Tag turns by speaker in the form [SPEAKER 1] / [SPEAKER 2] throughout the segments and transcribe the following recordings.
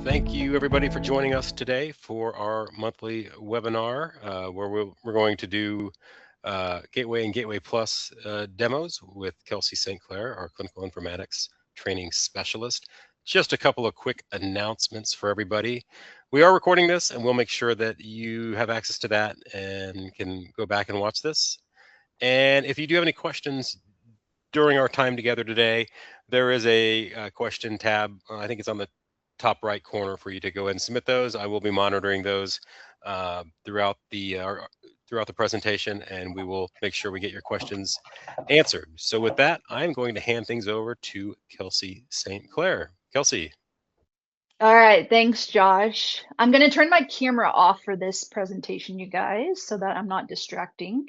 [SPEAKER 1] Thank you, everybody, for joining us today for our monthly webinar where we're going to do Gateway and Gateway Plus demos with Kelsey St. Clair, our clinical informatics training specialist. Just a couple of quick announcements for everybody. We are recording this, and we'll make sure that you have access to that and can go back and watch this. And if you do have any questions during our time together today, there is a question tab. I think it's on the top right corner for you to go ahead and submit those. I will be monitoring those throughout the presentation, and we will make sure we get your questions answered. So with that, I'm going to hand things over to Kelsey St. Clair. Kelsey.
[SPEAKER 2] All right, thanks, Josh. I'm going to turn my camera off for this presentation, you guys, so that I'm not distracting.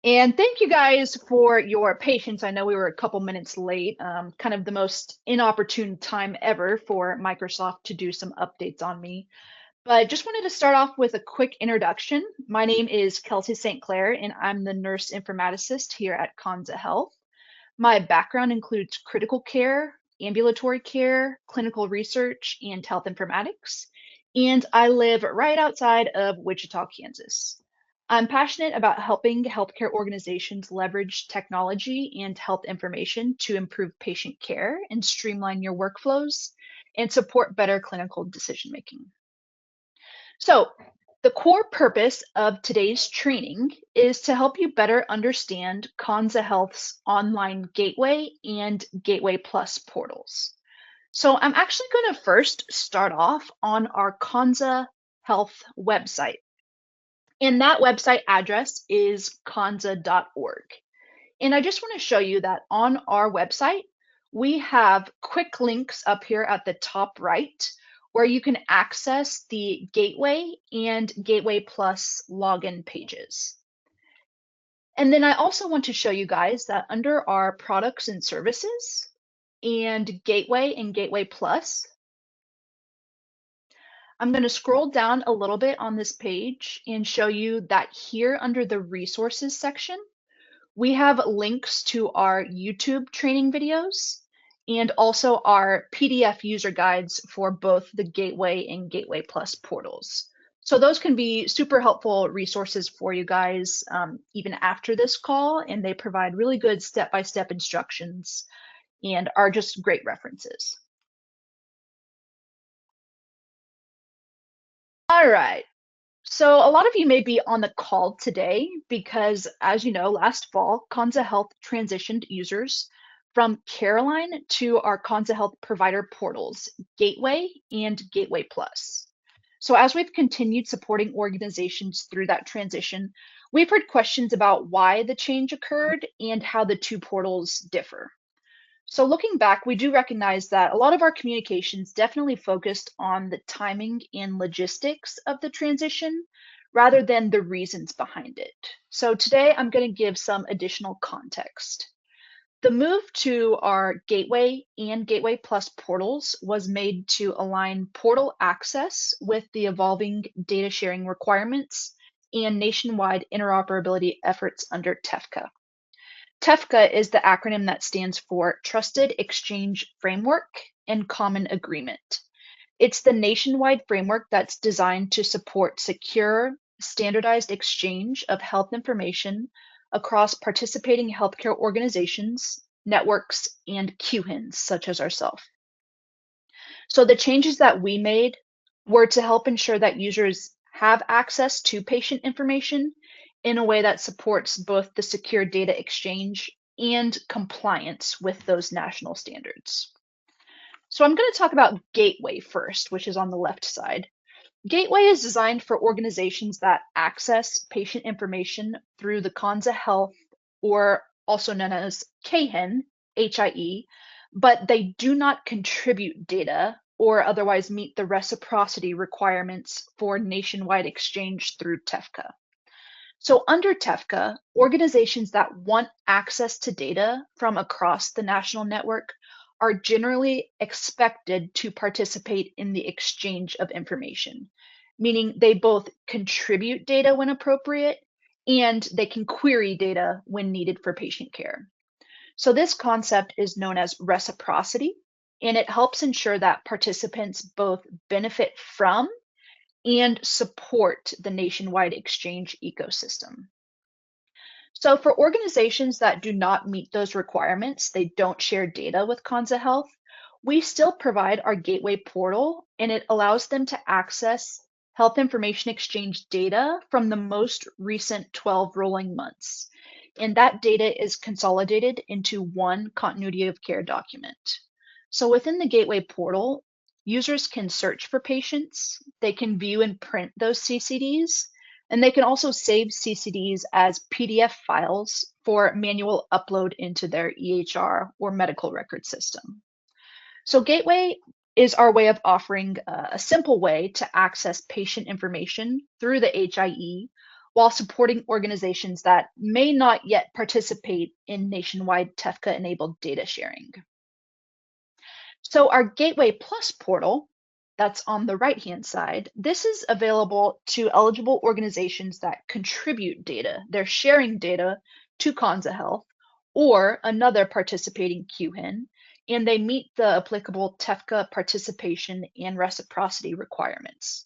[SPEAKER 2] And thank you guys for your patience. I know we were a couple minutes late, kind of the most inopportune time ever for Microsoft to do some updates on me. But just wanted to start off with a quick introduction. My name is Kelsey St. Clair, and I'm the nurse informaticist here at KONZA Health. My background includes critical care, ambulatory care, clinical research, and health informatics. And I live right outside of Wichita, Kansas. I'm passionate about helping healthcare organizations leverage technology and health information to improve patient care and streamline your workflows and support better clinical decision making. So, the core purpose of today's training is to help you better understand KONZA Health's online gateway and Gateway Plus portals. So I'm actually going to first start off on our KONZA Health website. And that website address is konza.org. And I just want to show you that on our website, we have quick links up here at the top right where you can access the Gateway and Gateway Plus login pages. And then I also want to show you guys that under our products and services and Gateway Plus, I'm going to scroll down a little bit on this page and show you that here under the resources section, we have links to our YouTube training videos and also our PDF user guides for both the Gateway and Gateway Plus portals. So those can be super helpful resources for you guys even after this call, and they provide really good step-by-step instructions and are just great references. All right. So a lot of you may be on the call today because, as you know, last fall, KONZA Health transitioned users from Caroline to our KONZA Health provider portals, Gateway and Gateway Plus. So as we've continued supporting organizations through that transition, we've heard questions about why the change occurred and how the two portals differ. So looking back, we do recognize that a lot of our communications definitely focused on the timing and logistics of the transition rather than the reasons behind it. So today I'm going to give some additional context. The move to our Gateway and Gateway Plus portals was made to align portal access with the evolving data sharing requirements and nationwide interoperability efforts under TEFCA. TEFCA is the acronym that stands for Trusted Exchange Framework and Common Agreement. It's the nationwide framework that's designed to support secure, standardized exchange of health information across participating healthcare organizations, networks, and QHINs, such as ourselves. So the changes that we made were to help ensure that users have access to patient information in a way that supports both the secure data exchange and compliance with those national standards. So I'm going to talk about Gateway first, which is on the left side. Gateway is designed for organizations that access patient information through the KONZA Health, or also known as KHIN, HIE, but they do not contribute data or otherwise meet the reciprocity requirements for nationwide exchange through TEFCA. So under TEFCA, organizations that want access to data from across the national network are generally expected to participate in the exchange of information, meaning they both contribute data when appropriate and they can query data when needed for patient care. So this concept is known as reciprocity, and it helps ensure that participants both benefit from and support the nationwide exchange ecosystem. So for organizations that do not meet those requirements, they don't share data with KONZA Health, we still provide our gateway portal, and it allows them to access health information exchange data from the most recent 12 rolling months. And that data is consolidated into one continuity of care document. So within the gateway portal, users can search for patients, they can view and print those CCDs, and they can also save CCDs as PDF files for manual upload into their EHR or medical record system. So Gateway is our way of offering a simple way to access patient information through the HIE while supporting organizations that may not yet participate in nationwide TEFCA-enabled data sharing. So our Gateway Plus portal, that's on the right-hand side, this is available to eligible organizations that contribute data. They're sharing data to KONZA Health or another participating QHIN, and they meet the applicable TEFCA participation and reciprocity requirements.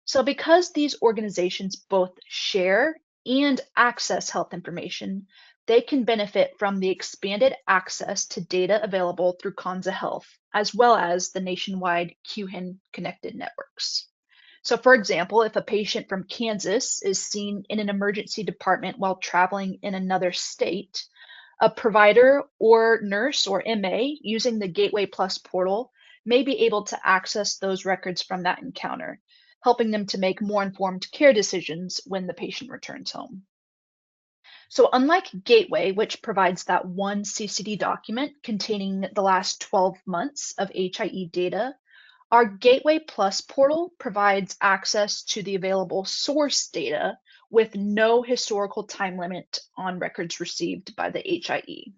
[SPEAKER 2] So because these organizations both share and access health information, they can benefit from the expanded access to data available through KONZA Health, as well as the nationwide QHIN connected networks. So for example, if a patient from Kansas is seen in an emergency department while traveling in another state, a provider or nurse or MA using the Gateway Plus portal may be able to access those records from that encounter, helping them to make more informed care decisions when the patient returns home. So unlike Gateway, which provides that one CCD document containing the last 12 months of HIE data, our Gateway Plus portal provides access to the available source data with no historical time limit on records received by the HIE.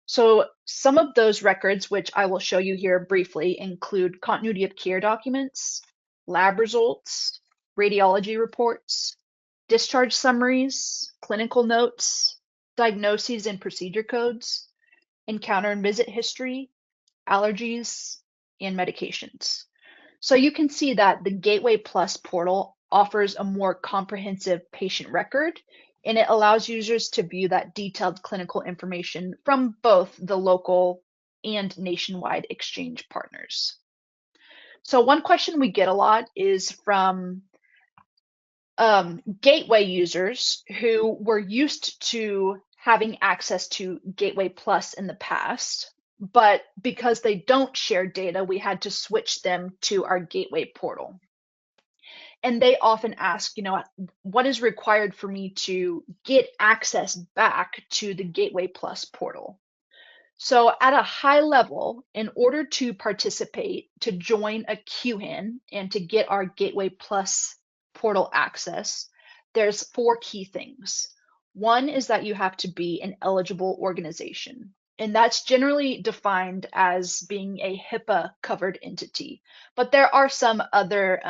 [SPEAKER 2] So some of those records, which I will show you here briefly, include continuity of care documents, lab results, radiology reports, discharge summaries, clinical notes, diagnoses and procedure codes, encounter and visit history, allergies, and medications. So you can see that the Gateway Plus portal offers a more comprehensive patient record, and it allows users to view that detailed clinical information from both the local and nationwide exchange partners. So one question we get a lot is from Gateway users who were used to having access to Gateway Plus in the past, but because they don't share data, we had to switch them to our Gateway portal. And they often ask, what is required for me to get access back to the Gateway Plus portal? So at a high level, in order to participate, to join a QHIN and to get our Gateway Plus portal access, there's 4 key things. One is that you have to be an eligible organization, and that's generally defined as being a HIPAA covered entity. But there are some other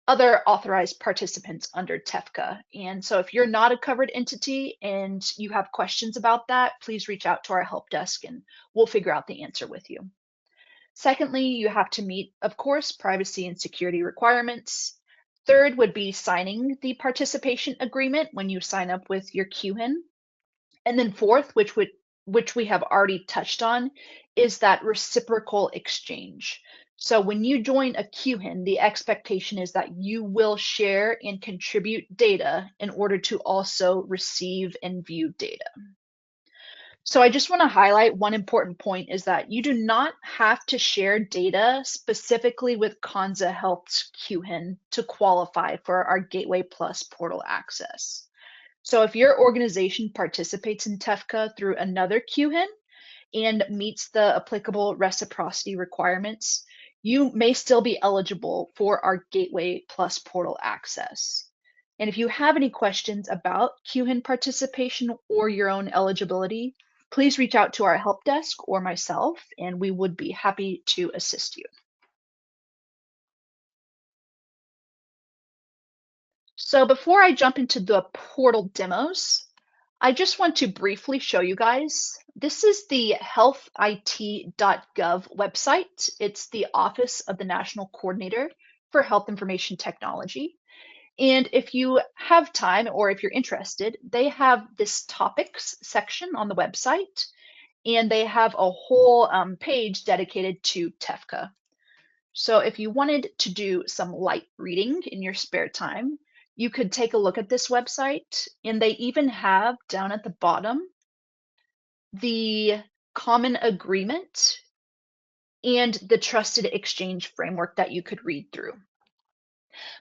[SPEAKER 2] authorized participants under TEFCA. And so if you're not a covered entity and you have questions about that, please reach out to our help desk and we'll figure out the answer with you. Secondly, you have to meet, of course, privacy and security requirements. Third would be signing the participation agreement when you sign up with your QHIN. And then fourth, which we have already touched on, is that reciprocal exchange. So when you join a QHIN, the expectation is that you will share and contribute data in order to also receive and view data. So I just want to highlight one important point is that you do not have to share data specifically with KONZA Health's QHIN to qualify for our Gateway Plus portal access. So if your organization participates in TEFCA through another QHIN and meets the applicable reciprocity requirements, you may still be eligible for our Gateway Plus portal access. And if you have any questions about QHIN participation or your own eligibility, please reach out to our help desk or myself, and we would be happy to assist you. So before I jump into the portal demos, I just want to briefly show you guys This is the healthit.gov website. It's the Office of the National Coordinator for Health Information Technology. And if you have time or if you're interested, they have this topics section on the website, and they have a whole page dedicated to TEFCA. So if you wanted to do some light reading in your spare time, you could take a look at this website, and they even have down at the bottom the common agreement and the trusted exchange framework that you could read through.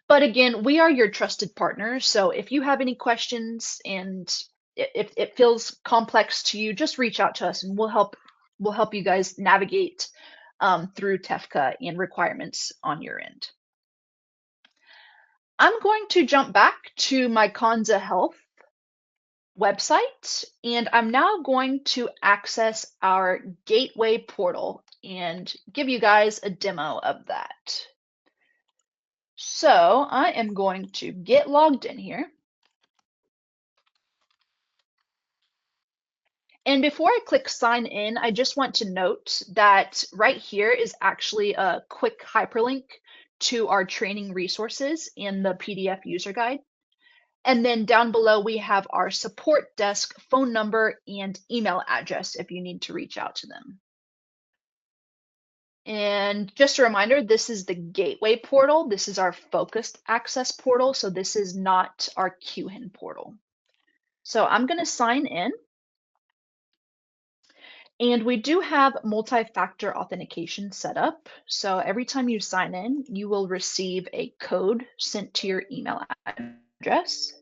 [SPEAKER 2] But again, we are your trusted partner, so if you have any questions and if it feels complex to you, just reach out to us and we'll help you guys navigate through TEFCA and requirements on your end. I'm going to jump back to my KONZA Health website, and I'm now going to access our gateway portal and give you guys a demo of that. So I am going to get logged in here. And before I click sign in, I just want to note that right here is actually a quick hyperlink to our training resources in the PDF user guide. And then down below, we have our support desk phone number and email address if you need to reach out to them. And just a reminder, this is the gateway portal. This is our focused access portal. So this is not our QHIN portal. So I'm going to sign in. And we do have multi-factor authentication set up. So every time you sign in, you will receive a code sent to your email address.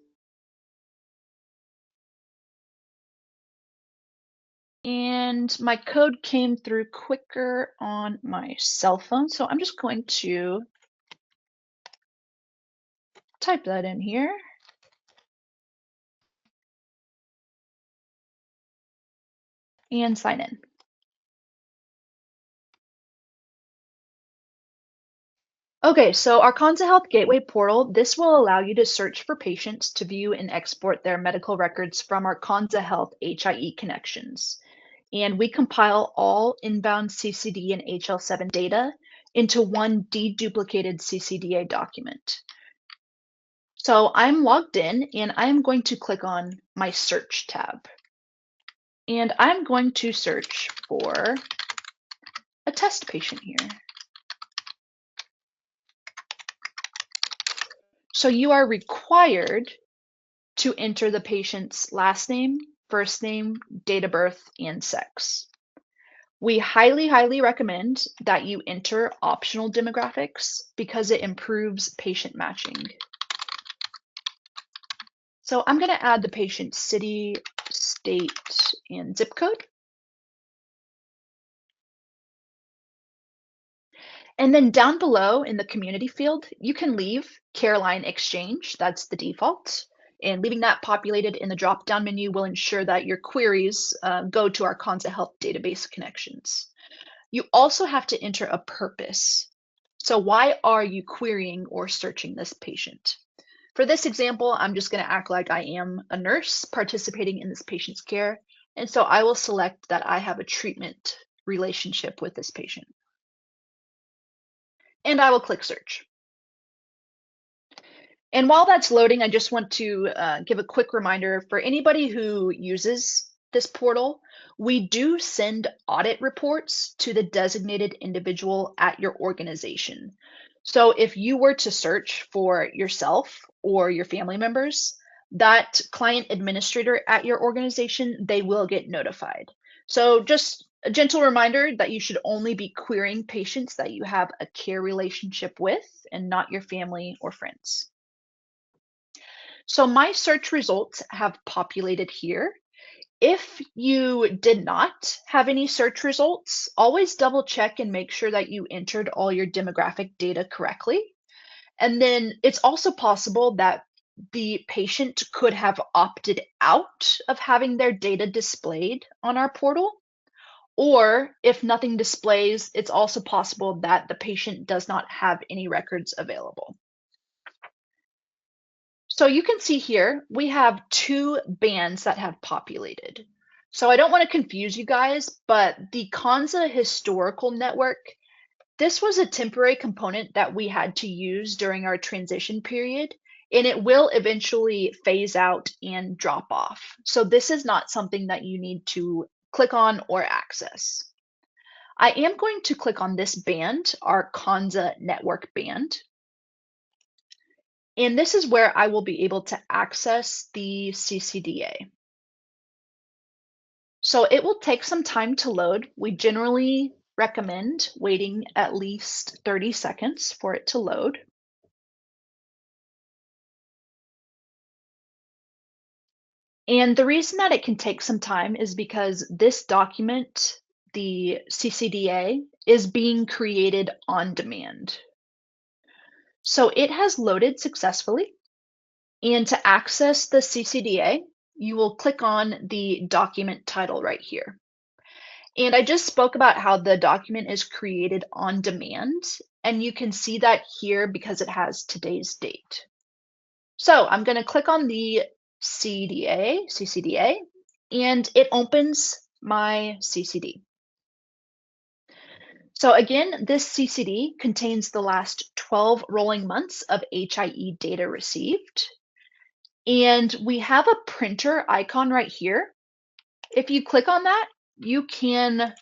[SPEAKER 2] And my code came through quicker on my cell phone. So I'm just going to type that in here. And sign in. Okay, so our KONZA Health Gateway portal, this will allow you to search for patients to view and export their medical records from our KONZA Health HIE connections. And we compile all inbound CCD and HL7 data into one deduplicated CCDA document. So I'm logged in, and I'm going to click on my search tab. And I'm going to search for a test patient here. So you are required to enter the patient's last name, first name, date of birth, and sex. We highly, highly recommend that you enter optional demographics because it improves patient matching. So I'm going to add the patient's city, state, and zip code. And then down below in the community field, you can leave Caroline Exchange, that's the default. And leaving that populated in the drop-down menu will ensure that your queries go to our KONZA Health database connections. You also have to enter a purpose. So why are you querying or searching this patient? For this example, I'm just going to act like I am a nurse participating in this patient's care. And so I will select that I have a treatment relationship with this patient. And I will click search. And while that's loading, I just want to give a quick reminder for anybody who uses this portal. We do send audit reports to the designated individual at your organization. So if you were to search for yourself or your family members, that client administrator at your organization, they will get notified. So just a gentle reminder that you should only be querying patients that you have a care relationship with and not your family or friends. So my search results have populated here. If you did not have any search results, always double check and make sure that you entered all your demographic data correctly. And then it's also possible that the patient could have opted out of having their data displayed on our portal. Or if nothing displays, it's also possible that the patient does not have any records available. So you can see here, we have two bands that have populated. So I don't want to confuse you guys, but the KONZA historical network, this was a temporary component that we had to use during our transition period, and it will eventually phase out and drop off. So this is not something that you need to click on or access. I am going to click on this band, our KONZA network band. And this is where I will be able to access the CCDA. So it will take some time to load. We generally recommend waiting at least 30 seconds for it to load. And the reason that it can take some time is because this document, the CCDA, is being created on demand. So it has loaded successfully. And to access the CCDA, you will click on the document title right here. And I just spoke about how the document is created on demand, and you can see that here because it has today's date. So I'm going to click on the CCDA, and it opens my CCD. So again, this CCD contains the last 12 rolling months of HIE data received. And we have a printer icon right here. If you click on that, you can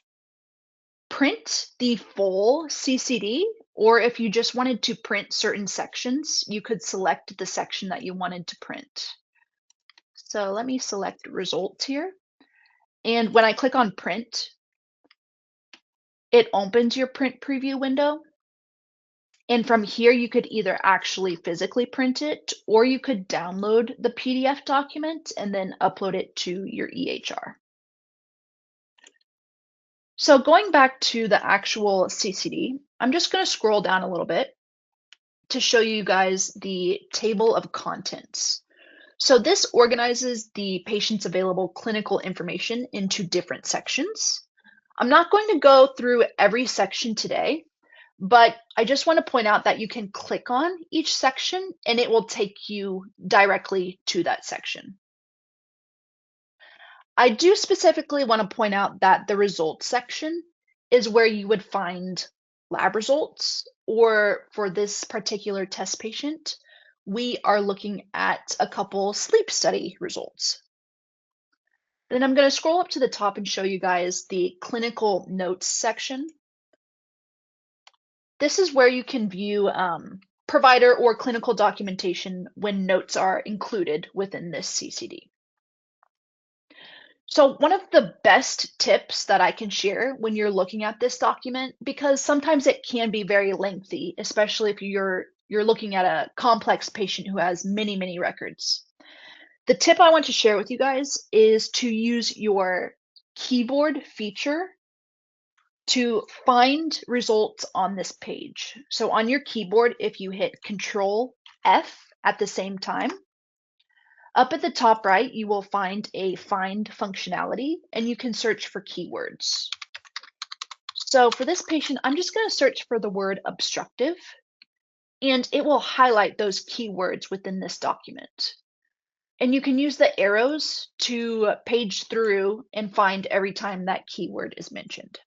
[SPEAKER 2] print the full CCD, or if you just wanted to print certain sections, you could select the section that you wanted to print. So let me select results here. And when I click on print, it opens your print preview window. And from here, you could either actually physically print it, or you could download the PDF document and then upload it to your EHR. So going back to the actual CCD, I'm just going to scroll down a little bit to show you guys the table of contents. So this organizes the patient's available clinical information into different sections. I'm not going to go through every section today, but I just want to point out that you can click on each section and it will take you directly to that section. I do specifically want to point out that the results section is where you would find lab results, or for this particular test patient, we are looking at a couple sleep study results. Then I'm going to scroll up to the top and show you guys the clinical notes section. This is where you can view provider or clinical documentation when notes are included within this CCD. So one of the best tips that I can share when you're looking at this document, because sometimes it can be very lengthy, especially if you're looking at a complex patient who has many, many records. The tip I want to share with you guys is to use your keyboard feature to find results on this page. So on your keyboard, if you hit Control F at the same time, up at the top right, you will find a find functionality and you can search for keywords. So for this patient, I'm just going to search for the word obstructive, and it will highlight those keywords within this document. And you can use the arrows to page through and find every time that keyword is mentioned.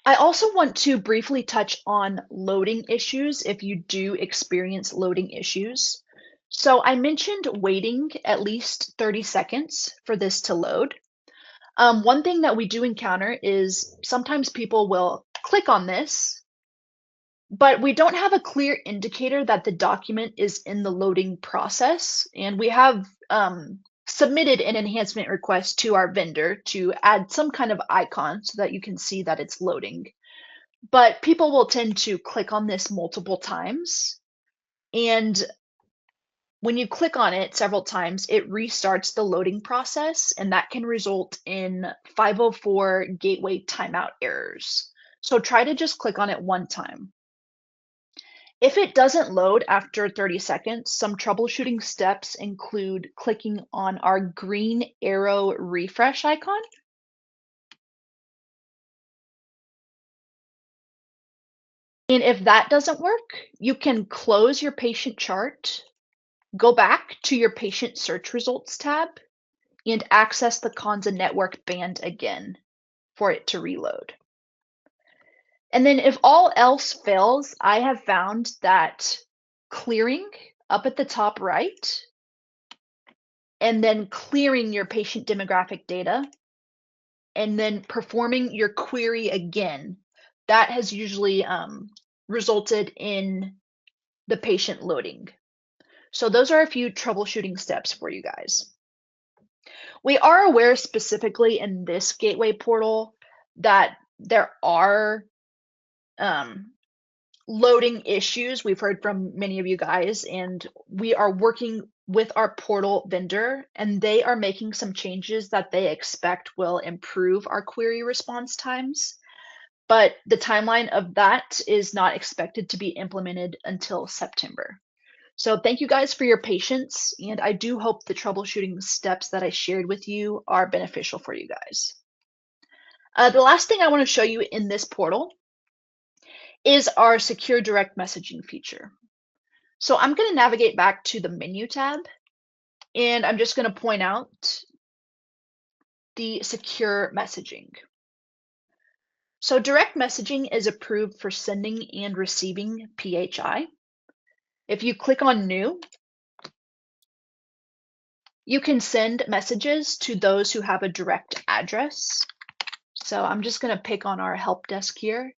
[SPEAKER 2] I also want to briefly touch on loading issues if you do experience loading issues. So I mentioned waiting at least 30 seconds for this to load. One thing that we do encounter is sometimes people will click on this, but we don't have a clear indicator that the document is in the loading process. And we have submitted an enhancement request to our vendor to add some kind of icon so that you can see that it's loading. But people will tend to click on this multiple times. And when you click on it several times, it restarts the loading process, and that can result in 504 gateway timeout errors. So try to just click on it one time. If it doesn't load after 30 seconds, some troubleshooting steps include clicking on our green arrow refresh icon. And if that doesn't work, you can close your patient chart Go back to your patient search results tab and access the KONZA network band again for it to reload. And then if all else fails, I have found that clearing up at the top right and then clearing your patient demographic data and then performing your query again, that has usually resulted in the patient loading. So those are a few troubleshooting steps for you guys. We are aware specifically in this gateway portal that there are loading issues. We've heard from many of you guys, and we are working with our portal vendor, and they are making some changes that they expect will improve our query response times. But the timeline of that is not expected to be implemented until September. So thank you guys for your patience, and I do hope the troubleshooting steps that I shared with you are beneficial for you guys. The last thing I want to show you in this portal is our secure direct messaging feature. So I'm going to navigate back to the menu tab, and I'm just going to point out the secure messaging. So direct messaging is approved for sending and receiving PHI. If you click on New, you can send messages to those who have a direct address. So I'm just going to pick on our help desk here.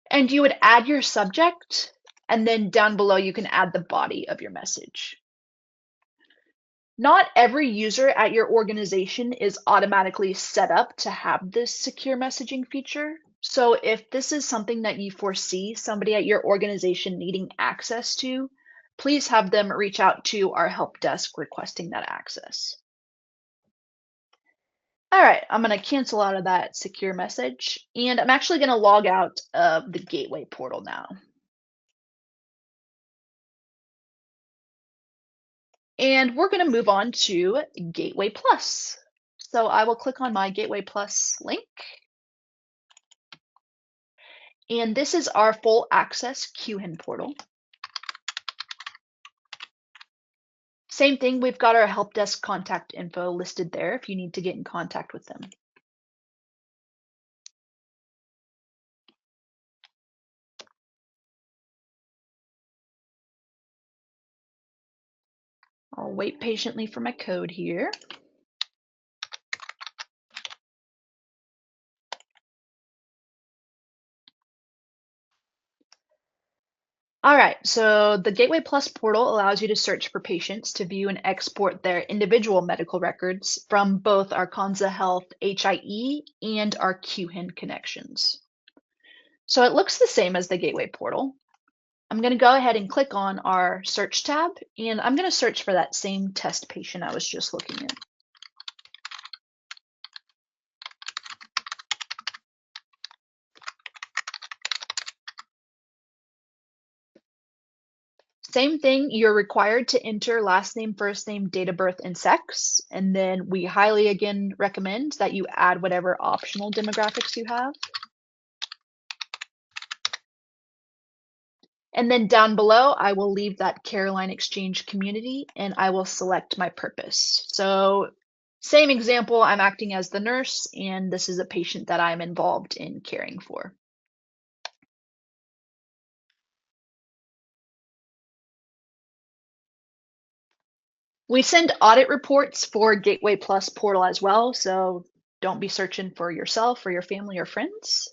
[SPEAKER 2] And you would add your subject, and then down below you can add the body of your message. Not every user at your organization is automatically set up to have this secure messaging feature. So if this is something that you foresee somebody at your organization needing access to, please have them reach out to our help desk requesting that access. All right, I'm going to cancel out of that secure message, and I'm actually going to log out of the gateway portal now. And we're going to move on to Gateway Plus. So I will click on my Gateway Plus link. And this is our full access QHIN portal. Same thing, we've got our help desk contact info listed there if you need to get in contact with them. I'll wait patiently for my code here. All right, so the Gateway Plus portal allows you to search for patients to view and export their individual medical records from both our KONZA Health HIE and our QHIN connections. So it looks the same as the Gateway portal. I'm going to go ahead and click on our search tab, and I'm going to search for that same test patient I was just looking at. Same thing, you're required to enter last name, first name, date of birth, and sex. And then we highly again recommend that you add whatever optional demographics you have. And then down below, I will leave that Caroline Exchange community and I will select my purpose. So same example, I'm acting as the nurse and this is a patient that I'm involved in caring for. We send audit reports for Gateway Plus portal as well, so don't be searching for yourself or your family or friends.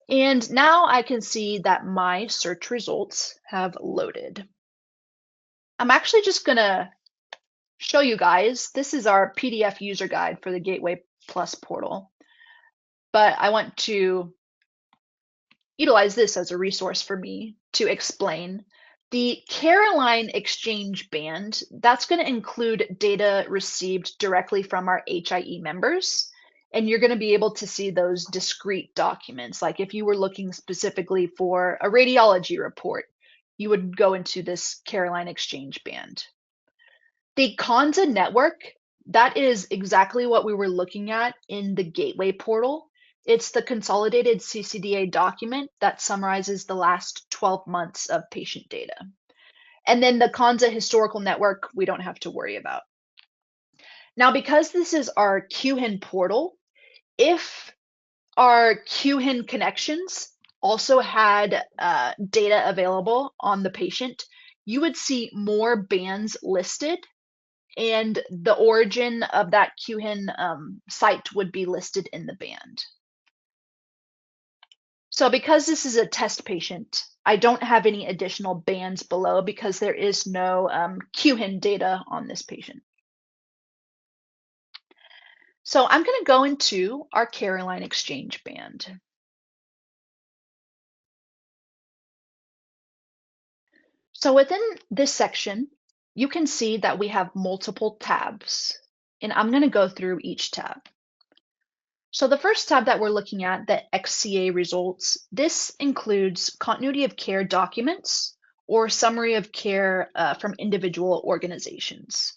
[SPEAKER 2] And now I can see that my search results have loaded. I'm actually just gonna show you guys, this is our PDF user guide for the Gateway Plus portal, but I want to utilize this as a resource for me to explain. The Caroline Exchange band, that's going to include data received directly from our HIE members. And you're going to be able to see those discrete documents. Like if you were looking specifically for a radiology report, you would go into this Caroline Exchange band. The KONZA network, that is exactly what we were looking at in the Gateway portal. It's the consolidated CCDA document that summarizes the last 12 months of patient data. And then the KONZA historical network, we don't have to worry about. Now, because this is our QHIN portal, if our QHIN connections also had data available on the patient, you would see more bands listed, and the origin of that QHIN site would be listed in the band. So because this is a test patient, I don't have any additional bands below because there is no QHIN data on this patient. So I'm going to go into our Caroline Exchange band. So within this section, you can see that we have multiple tabs, and I'm going to go through each tab. So the first tab that we're looking at, the XCA results, this includes continuity of care documents or summary of care from individual organizations.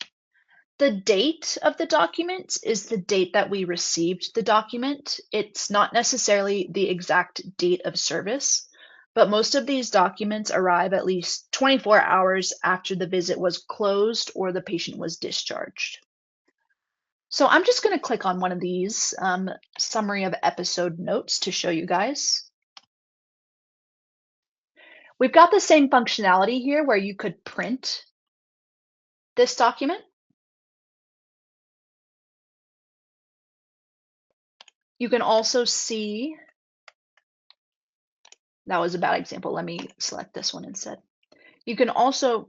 [SPEAKER 2] The date of the document is the date that we received the document. It's not necessarily the exact date of service, but most of these documents arrive at least 24 hours after the visit was closed or the patient was discharged. So I'm just going to click on one of these summary of episode notes to show you guys. We've got the same functionality here where you could print this document. You can also see, that was a bad example. Let me select this one instead. You can also,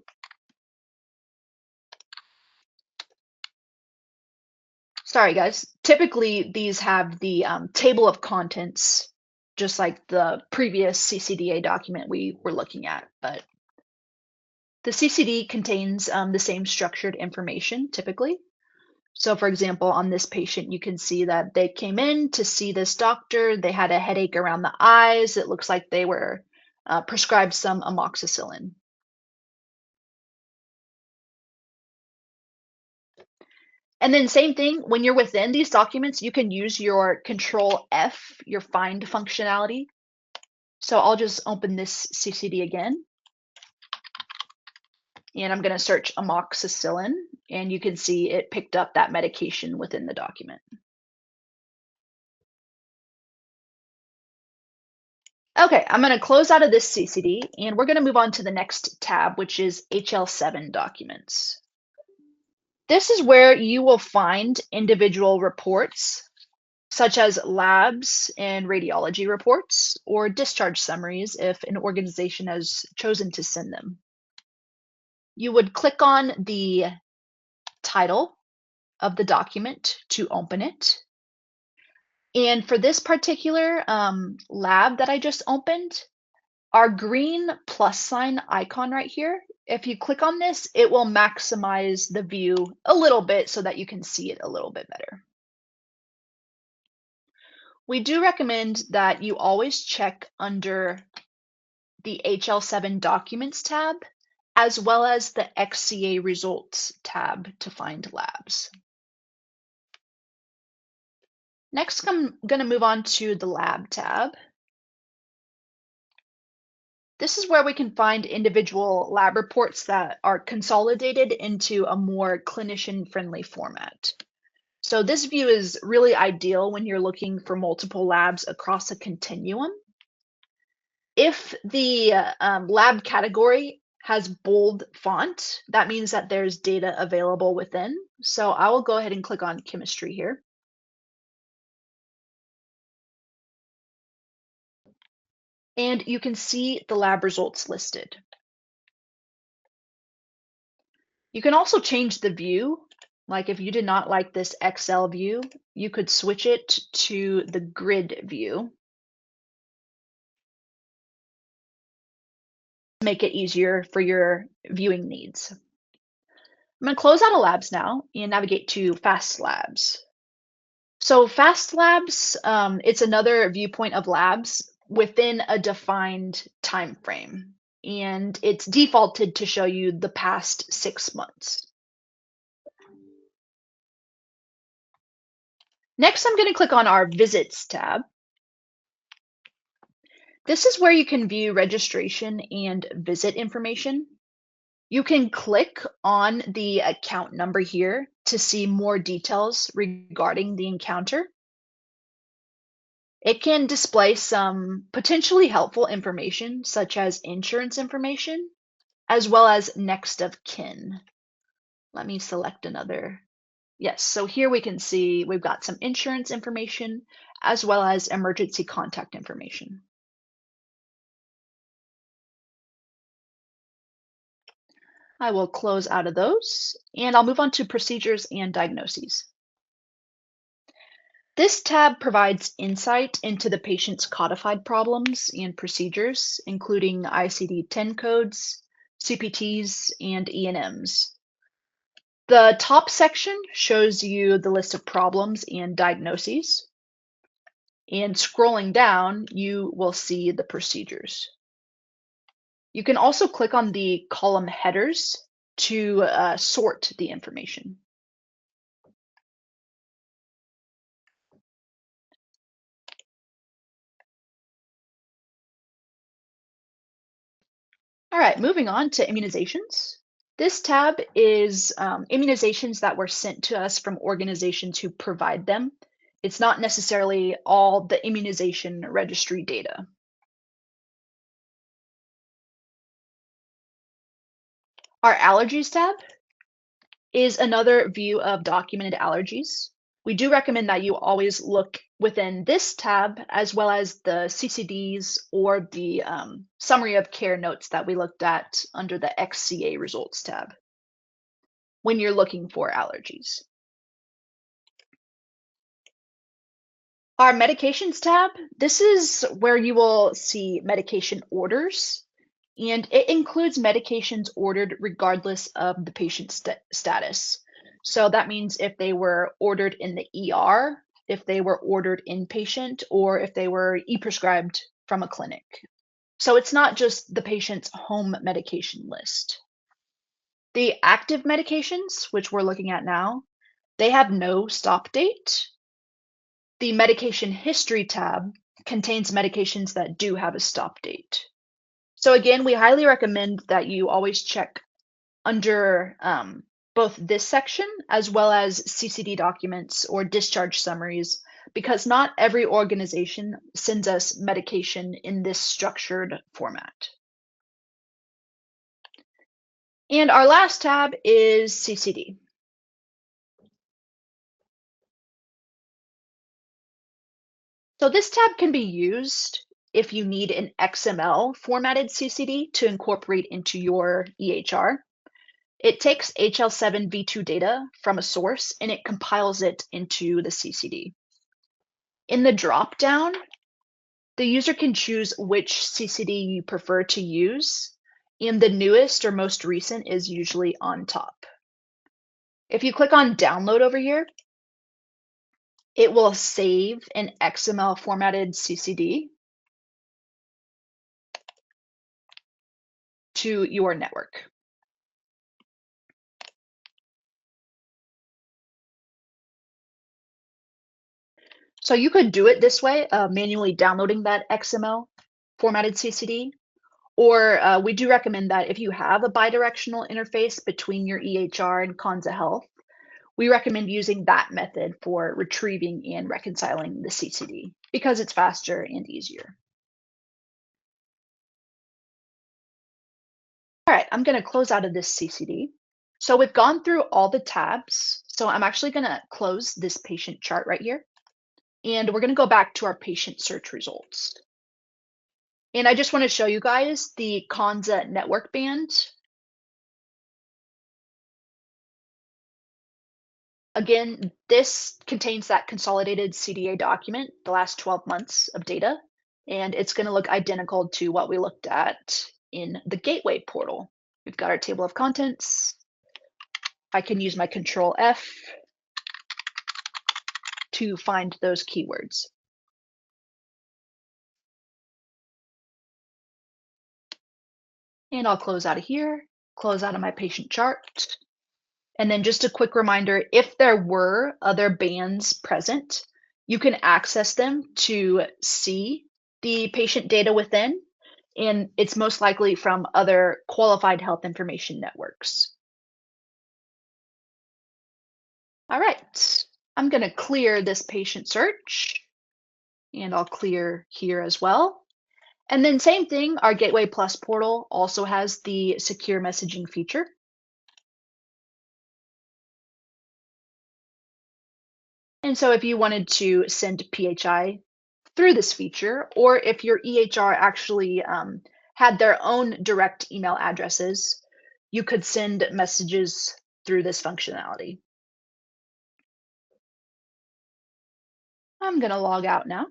[SPEAKER 2] sorry guys, typically these have the table of contents, just like the previous CCDA document we were looking at, but the CCD contains the same structured information typically. So for example, on this patient, you can see that they came in to see this doctor. They had a headache around the eyes. It looks like they were prescribed some amoxicillin. And then same thing, when you're within these documents, you can use your Control F, your find functionality. So I'll just open this CCD again. And I'm going to search amoxicillin, and you can see it picked up that medication within the document. Okay, I'm going to close out of this CCD, and we're going to move on to the next tab, which is HL7 documents. This is where you will find individual reports, such as labs and radiology reports, or discharge summaries if an organization has chosen to send them. You would click on the title of the document to open it. And for this particular lab that I just opened, our green plus sign icon right here, if you click on this, it will maximize the view a little bit so that you can see it a little bit better. We do recommend that you always check under the HL7 Documents tab, as well as the XCA Results tab to find labs. Next, I'm going to move on to the Lab tab. This is where we can find individual lab reports that are consolidated into a more clinician-friendly format. So this view is really ideal when you're looking for multiple labs across a continuum. If the lab category has bold font, that means that there's data available within. So I will go ahead and click on chemistry here. And you can see the lab results listed. You can also change the view. Like if you did not like this Excel view, you could switch it to the grid view. Make it easier for your viewing needs. I'm going to close out of labs now and navigate to Fast Labs. So Fast Labs, it's another viewpoint of labs within a defined time frame, and it's defaulted to show you the past 6 months. Next, I'm going to click on our Visits tab. This is where you can view registration and visit information. You can click on the account number here to see more details regarding the encounter. It can display some potentially helpful information, such as insurance information, as well as next of kin. Let me select another. Yes, so here we can see we've got some insurance information as well as emergency contact information. I will close out of those and I'll move on to procedures and diagnoses. This tab provides insight into the patient's codified problems and procedures, including ICD-10 codes, CPTs, and E&Ms. The top section shows you the list of problems and diagnoses. And scrolling down, you will see the procedures. You can also click on the column headers to sort the information. All right, moving on to immunizations. This tab is immunizations that were sent to us from organizations who provide them. It's not necessarily all the immunization registry data. Our allergies tab is another view of documented allergies. We do recommend that you always look within this tab as well as the CCDs or the summary of care notes that we looked at under the XCA results tab when you're looking for allergies. Our medications tab, this is where you will see medication orders, and it includes medications ordered regardless of the patient's status. So that means if they were ordered in the ER, if they were ordered inpatient, or if they were e-prescribed from a clinic. So it's not just the patient's home medication list. The active medications, which we're looking at now, they have no stop date. The medication history tab contains medications that do have a stop date. So again, we highly recommend that you always check under both this section as well as CCD documents or discharge summaries, because not every organization sends us medication in this structured format. And our last tab is CCD. So this tab can be used if you need an XML formatted CCD to incorporate into your EHR. It takes HL7 v2 data from a source and it compiles it into the CCD. In the drop-down, the user can choose which CCD you prefer to use, and the newest or most recent is usually on top. If you click on download over here, it will save an XML formatted CCD to your network. So you could do it this way, manually downloading that XML formatted CCD, or we do recommend that if you have a bidirectional interface between your EHR and KONZA Health, we recommend using that method for retrieving and reconciling the CCD because it's faster and easier. All right, I'm going to close out of this CCD. So we've gone through all the tabs. So I'm actually going to close this patient chart right here. And we're going to go back to our patient search results. And I just want to show you guys the KONZA network band. Again, this contains that consolidated CDA document, the last 12 months of data, and it's going to look identical to what we looked at in the Gateway portal. We've got our table of contents. I can use my Control F to find those keywords. And I'll close out of here, close out of my patient chart. And then just a quick reminder, if there were other bands present, you can access them to see the patient data within. and it's most likely from other qualified health information networks. All right, I'm going to clear this patient search, and I'll clear here as well. And then same thing, our Gateway Plus portal also has the secure messaging feature. And so if you wanted to send PHI through this feature, or if your EHR actually had their own direct email addresses, you could send messages through this functionality. I'm going to log out now.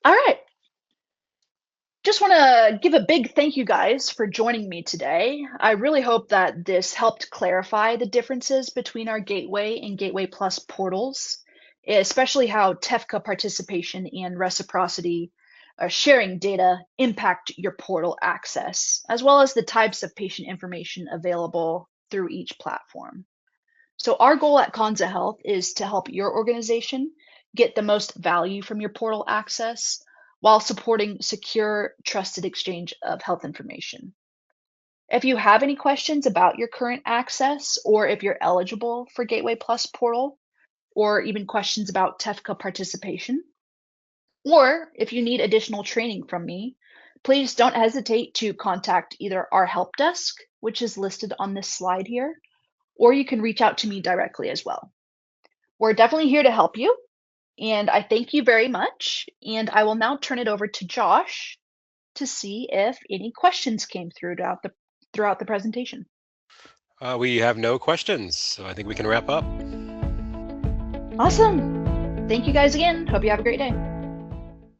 [SPEAKER 2] All right. Just want to give a big thank you guys for joining me today. I really hope that this helped clarify the differences between our Gateway and Gateway Plus portals, especially how TEFCA participation and reciprocity sharing data impact your portal access, as well as the types of patient information available through each platform. So, our goal at KONZA Health is to help your organization get the most value from your portal access while supporting secure, trusted exchange of health information. If you have any questions about your current access, or if you're eligible for Gateway Plus portal, or even questions about TEFCA participation, or if you need additional training from me, please don't hesitate to contact either our help desk, which is listed on this slide here, or you can reach out to me directly as well. We're definitely here to help you, and I thank you very much. And I will now turn it over to Josh to see if any questions came throughout the presentation.
[SPEAKER 1] We have no questions, so I think we can wrap up.
[SPEAKER 2] Awesome. Thank you guys again. Hope you have a great day.